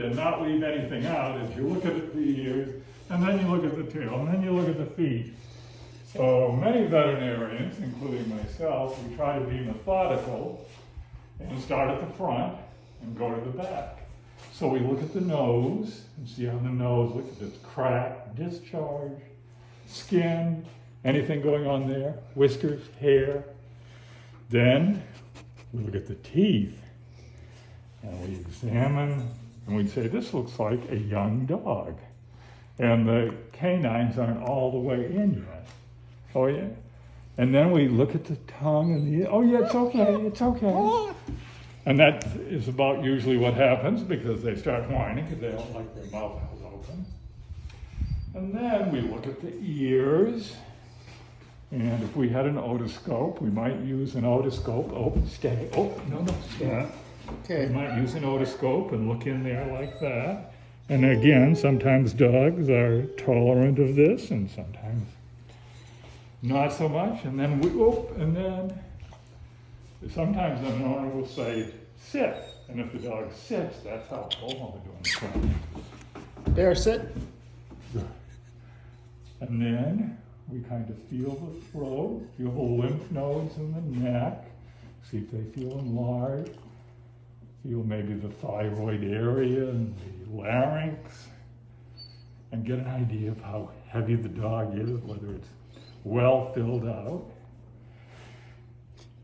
and not leave anything out is you look at the ears, and then you look at the tail, and then you look at the feet. So many veterinarians, including myself, we try to be methodical and start at the front and go to the back. So we look at the nose and see how the nose looks, if it's cracked, discharge, skin, anything going on there, whiskers, hair. Then we look at the teeth and we examine and we say, this looks like a young dog. And the canines aren't all the way in yet. Oh yeah? And then we look at the tongue and the, oh yeah, it's okay, it's okay. And that is about usually what happens because they start whining because they don't like their mouth held open. And then we look at the ears. And if we had an otoscope, we might use an otoscope. Oh, stay. Oh, no, stay. Yeah. Okay. We might use an otoscope and look in there like that. And again, sometimes dogs are tolerant of this and sometimes not so much. And then sometimes the owner will say, sit. And if the dog sits, that's how we're doing the front. Bear, sit. Good. And then we kind of feel the throat, feel the lymph nodes in the neck, see if they feel enlarged, feel maybe the thyroid area and the larynx, and get an idea of how heavy the dog is, whether it's well filled out.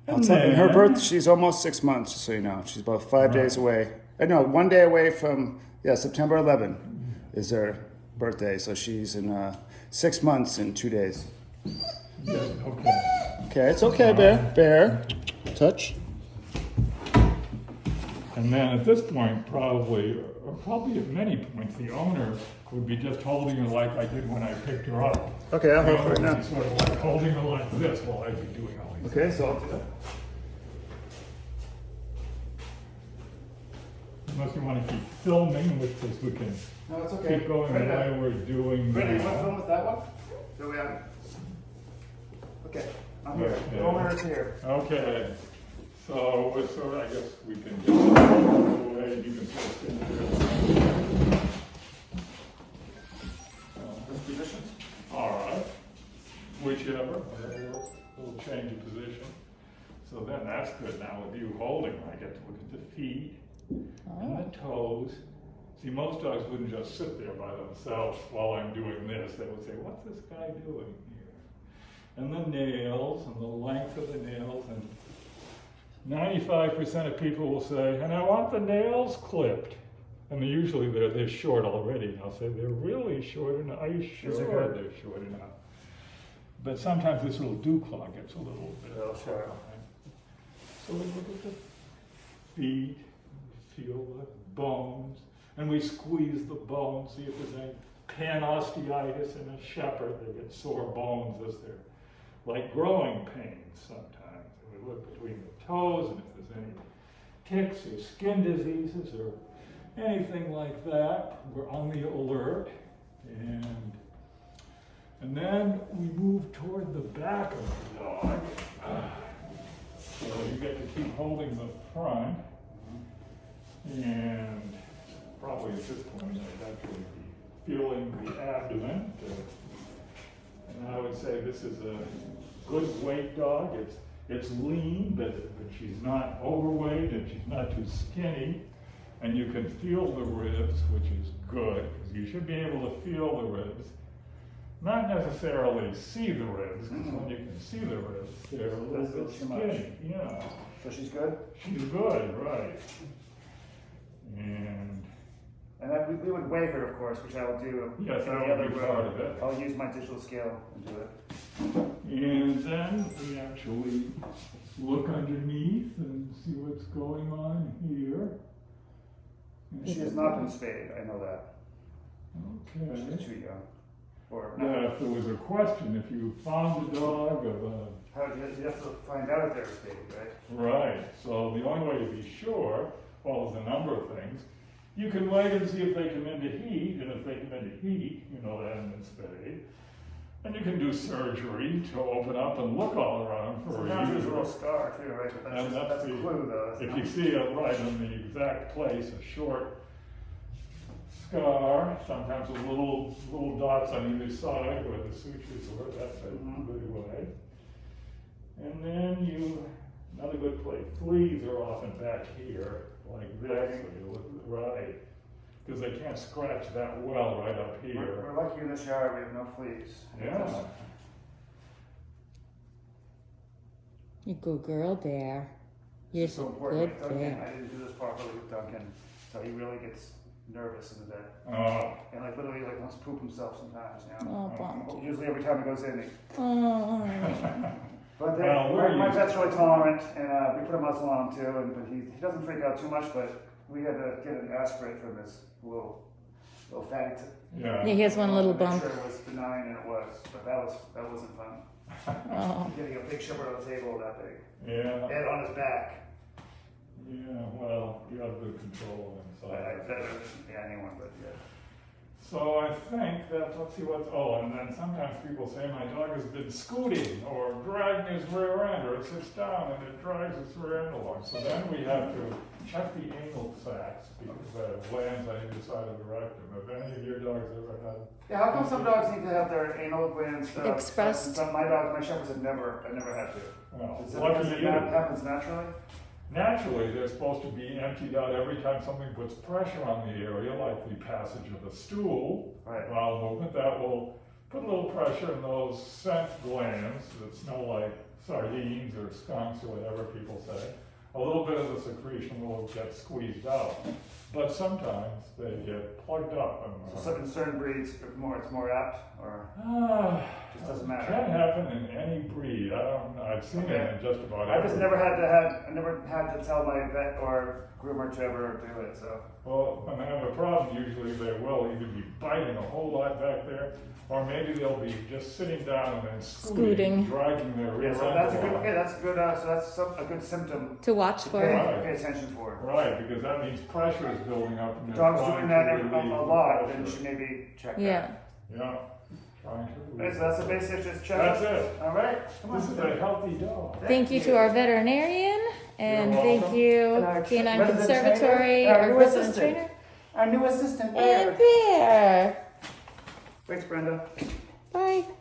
In her birth, she's almost 6 months, just so you know. She's about 5 days away. No, 1 day away from, September 11 is her birthday. So she's in 6 months and 2 days. Yeah, okay. Okay, it's okay, Bear. Bear, touch. And then at this point, probably at many points, the owner would be just holding her like I did when I picked her up. Okay, I'll hold her right now. Sort of like holding her like this while I'd be doing all these. Okay, so I'll do that. Unless you want to keep filming, in which case we can No, it's okay. keep going the way we're doing. Ready, you want to now. film with that one? So we have. Okay, I'm here. Okay. The owner is here. Okay, so I guess we can get away. You can just in here. This position? All right, whichever. We'll change the position. So then that's good. Now with you holding, I get to look at the feet and the toes. See, most dogs wouldn't just sit there by themselves while I'm doing this. They would say, what's this guy doing here? And the nails and the length of the nails. And 95% of people will say, and I want the nails clipped. And usually they're this short already. And I'll say, they're really short enough. Are you sure they're short enough? But sometimes this little dew claw gets a little bit Sure. So we look at the feet, feel the bones, and we squeeze the bones, see if there's any panosteitis in a shepherd. They get sore bones as they're like growing pains sometimes. And we look between the toes and if there's any ticks or skin diseases or anything like that, we're on the alert. And then we move toward the back of the dog. So you get to keep holding the front, and probably at this point I'd actually be feeling the abdomen. And I would say this is a good weight dog. It's lean, but she's not overweight and she's not too skinny. And you can feel the ribs, which is good, because you should be able to feel the ribs. Not necessarily see the ribs, because when you can see the ribs, they're a little bit skinny. Yeah. So she's good? She's good, right. And we would weigh her, of course, which I will do. yes, in that the would other be room. part of it. I'll use my digital scale and do it. And then we actually look underneath and see what's going on here. She has not been spayed, I know that. Okay. She's too young. Or Yeah, if there was a question, if you found a dog of a how do you have to find out if they're spayed, right? right, so the only way to be sure, well, there's a number of things. You can wait and see if they come into heat, and if they come into heat, you know they haven't been spayed. And you can do surgery to open up and look all around for Sometimes there's a you. little scar too, right? But that's a clue, though. If you see it right in the exact place, a short scar, sometimes with little dots on either side where the sutures were. That's a good way. And then another good place. Fleas are often back here, like this. Right. Because they can't scratch that well right up here. We're lucky in this yard, we have no fleas. Yeah. You good girl there. You're So important. good Duncan, there. I didn't do this properly with Duncan, so he really gets nervous in the bed. Oh, And like literally like wants to poop himself sometimes, you know. Oh, Bonky. Usually every time he goes in, he Oh, But Well, we're my used pet's to really it. tolerant, and we put a muzzle on him too. But he doesn't freak out too much. But we had to get an aspirate from his little fatty. yeah. yeah, he has one little to make bump. sure it was benign, and it was. But that wasn't fun. Oh, Getting a big shepherd on the table that big, Yeah. and on his back. Yeah, well, you have good control inside. Anyone, but yeah. So I think that, let's see what's, and then sometimes people say my dog has been scooting or dragging his rear end, or it sits down and it drags its rear end along. So then we have to check the anal sacs because they have glands on either side of the rectum. Have any of your dogs ever had? Yeah, how come some dogs need to have their anal glands Expressed. My shepherds have never had to. Well, Is it lucky because it you. happens naturally? Naturally, they're supposed to be emptied out every time something puts pressure on the area, like the passage of a stool, Right. bowel movement. That will put a little pressure in those scent glands that smell like sardines or skunks or whatever people say. A little bit of the secretion will get squeezed out, but sometimes they get plugged up. So in certain breeds, it's more apt, or just doesn't It matter. can happen in any breed. I've seen it in just about I just every never had to tell my vet or groomer to ever do it. So Well, when they have a problem, usually they will either be biting a whole lot back there, or maybe they'll be just sitting down and then Scooting. dragging their rear yeah, so end that's a good. along. Okay, that's good. So that's a good symptom. to watch to for. pay attention for. Right, because that means pressure is building up. And The they're dog's trying doing that to relieve a the lot, then you pressure. should maybe check Yeah. that. Yeah, trying to Okay, relieve so that's the the pressure. basic, just check. That's it. All right. Come on. This is a healthy dog. Thank you to our veterinarian, and You're thank welcome. you And our Canine resident Conservatory, trainer, our our new resident assistant. trainer, Our new assistant. and Bear. Thanks, Brenda.